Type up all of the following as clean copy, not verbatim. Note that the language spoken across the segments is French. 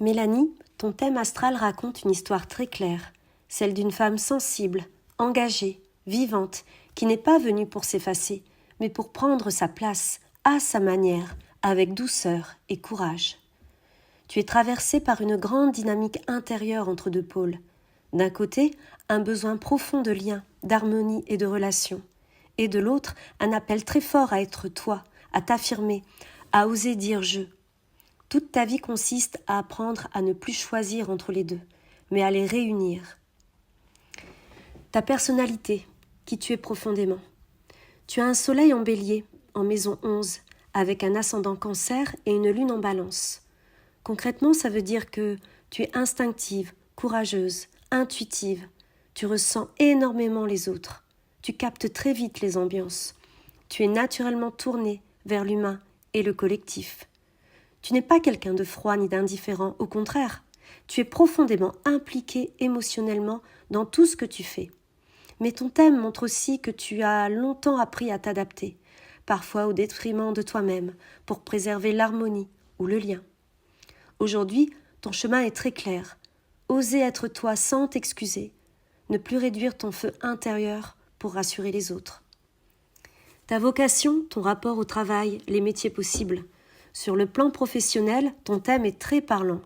Mélanie, ton thème astral raconte une histoire très claire, celle d'une femme sensible, engagée, vivante, qui n'est pas venue pour s'effacer, mais pour prendre sa place, à sa manière, avec douceur et courage. Tu es traversée par une grande dynamique intérieure entre deux pôles. D'un côté, un besoin profond de lien, d'harmonie et de relation, et de l'autre, un appel très fort à être toi, à t'affirmer, à oser dire « je ». Toute ta vie consiste à apprendre à ne plus choisir entre les deux, mais à les réunir. Ta personnalité, qui tu es profondément. Tu as un soleil en bélier, en maison 11, avec un ascendant cancer et une lune en balance. Concrètement, ça veut dire que tu es instinctive, courageuse, intuitive. Tu ressens énormément les autres. Tu captes très vite les ambiances. Tu es naturellement tournée vers l'humain et le collectif. Tu n'es pas quelqu'un de froid ni d'indifférent, au contraire. Tu es profondément impliqué émotionnellement dans tout ce que tu fais. Mais ton thème montre aussi que tu as longtemps appris à t'adapter, parfois au détriment de toi-même, pour préserver l'harmonie ou le lien. Aujourd'hui, ton chemin est très clair. Oser être toi sans t'excuser, ne plus réduire ton feu intérieur pour rassurer les autres. Ta vocation, ton rapport au travail, les métiers possibles. Sur le plan professionnel, ton thème est très parlant.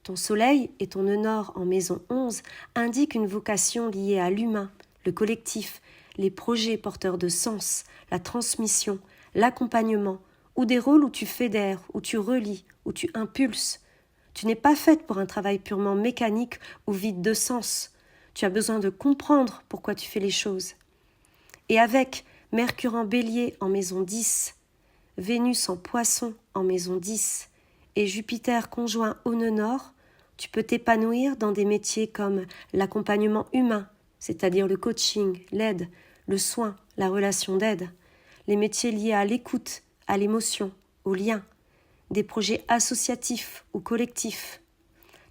Ton soleil et ton nœud nord en maison 11 indiquent une vocation liée à l'humain, le collectif, les projets porteurs de sens, la transmission, l'accompagnement, ou des rôles où tu fédères, où tu relis, où tu impulses. Tu n'es pas faite pour un travail purement mécanique ou vide de sens. Tu as besoin de comprendre pourquoi tu fais les choses. Et avec Mercure en bélier en maison 10, Vénus en poisson en maison 10 et Jupiter conjoint au nœud nord, tu peux t'épanouir dans des métiers comme l'accompagnement humain, c'est-à-dire le coaching, l'aide, le soin, la relation d'aide, les métiers liés à l'écoute, à l'émotion, au lien, des projets associatifs ou collectifs,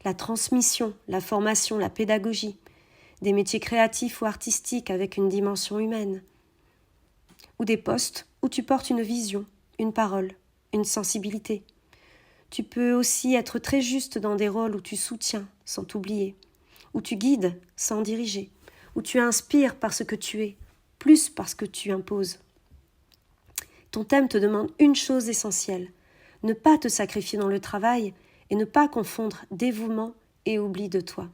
la transmission, la formation, la pédagogie, des métiers créatifs ou artistiques avec une dimension humaine, ou des postes où tu portes une vision, une parole, une sensibilité. Tu peux aussi être très juste dans des rôles où tu soutiens sans t'oublier, où tu guides sans diriger, où tu inspires parce que tu es, plus parce que tu imposes. Ton thème te demande une chose essentielle, ne pas te sacrifier dans le travail et ne pas confondre dévouement et oubli de toi.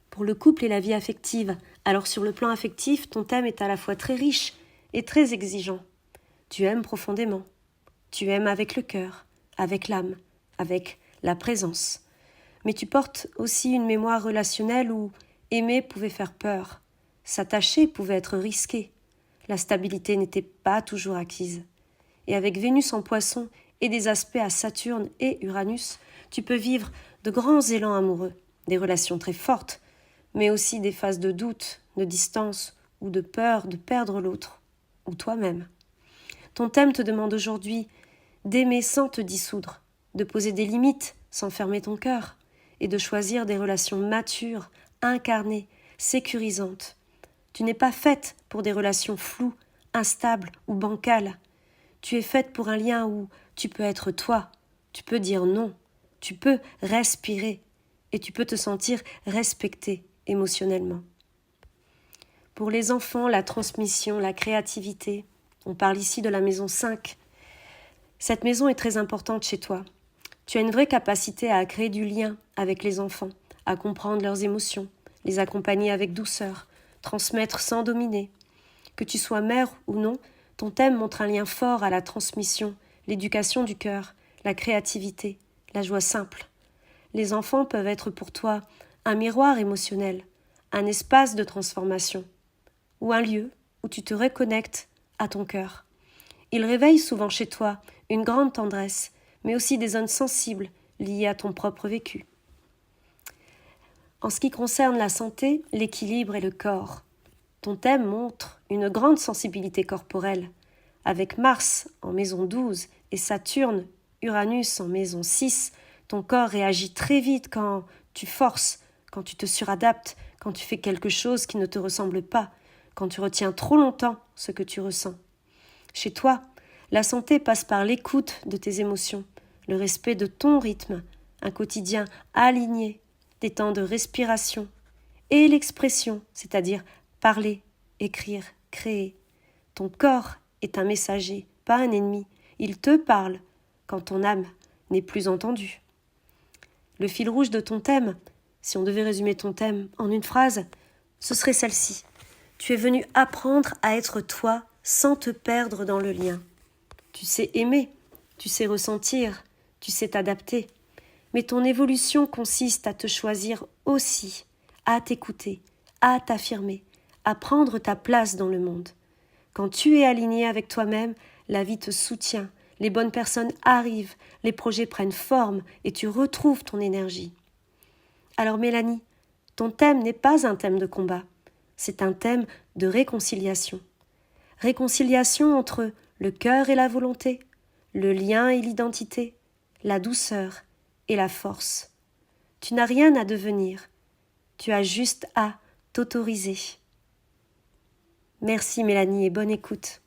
Pour le couple et la vie affective, alors sur le plan affectif, ton thème est à la fois très riche et très exigeant. Tu aimes profondément. Tu aimes avec le cœur, avec l'âme, avec la présence. Mais tu portes aussi une mémoire relationnelle où aimer pouvait faire peur, s'attacher pouvait être risqué, la stabilité n'était pas toujours acquise. Et avec Vénus en poisson et des aspects à Saturne et Uranus, tu peux vivre de grands élans amoureux, des relations très fortes, mais aussi des phases de doute, de distance ou de peur de perdre l'autre, ou toi-même. Ton thème te demande aujourd'hui d'aimer sans te dissoudre, de poser des limites sans fermer ton cœur, et de choisir des relations matures, incarnées, sécurisantes. Tu n'es pas faite pour des relations floues, instables ou bancales. Tu es faite pour un lien où tu peux être toi, tu peux dire non, tu peux respirer, et tu peux te sentir respecté émotionnellement. Pour les enfants, la transmission, la créativité, on parle ici de la maison 5. Cette maison est très importante chez toi. Tu as une vraie capacité à créer du lien avec les enfants, à comprendre leurs émotions, les accompagner avec douceur, transmettre sans dominer. Que tu sois mère ou non, ton thème montre un lien fort à la transmission, l'éducation du cœur, la créativité, la joie simple. Les enfants peuvent être pour toi un miroir émotionnel, un espace de transformation, ou un lieu où tu te reconnectes à ton cœur. Ils réveillent souvent chez toi une grande tendresse, mais aussi des zones sensibles liées à ton propre vécu. En ce qui concerne la santé, l'équilibre et le corps, ton thème montre une grande sensibilité corporelle. Avec Mars en maison 12 et Saturne, Uranus en maison 6, ton corps réagit très vite quand tu forces, quand tu te suradaptes, quand tu fais quelque chose qui ne te ressemble pas, quand tu retiens trop longtemps ce que tu ressens. Chez toi, la santé passe par l'écoute de tes émotions, le respect de ton rythme, un quotidien aligné, des temps de respiration, et l'expression, c'est-à-dire parler, écrire, créer. Ton corps est un messager, pas un ennemi. Il te parle quand ton âme n'est plus entendue. Le fil rouge de ton thème, si on devait résumer ton thème en une phrase, ce serait celle-ci. Tu es venu apprendre à être toi sans te perdre dans le lien. Tu sais aimer, tu sais ressentir, tu sais t'adapter. Mais ton évolution consiste à te choisir aussi, à t'écouter, à t'affirmer, à prendre ta place dans le monde. Quand tu es aligné avec toi-même, la vie te soutient, les bonnes personnes arrivent, les projets prennent forme et tu retrouves ton énergie. Alors Mélanie, ton thème n'est pas un thème de combat, c'est un thème de réconciliation. Réconciliation entre le cœur et la volonté, le lien et l'identité, la douceur et la force. Tu n'as rien à devenir, tu as juste à t'autoriser. Merci Mélanie et bonne écoute.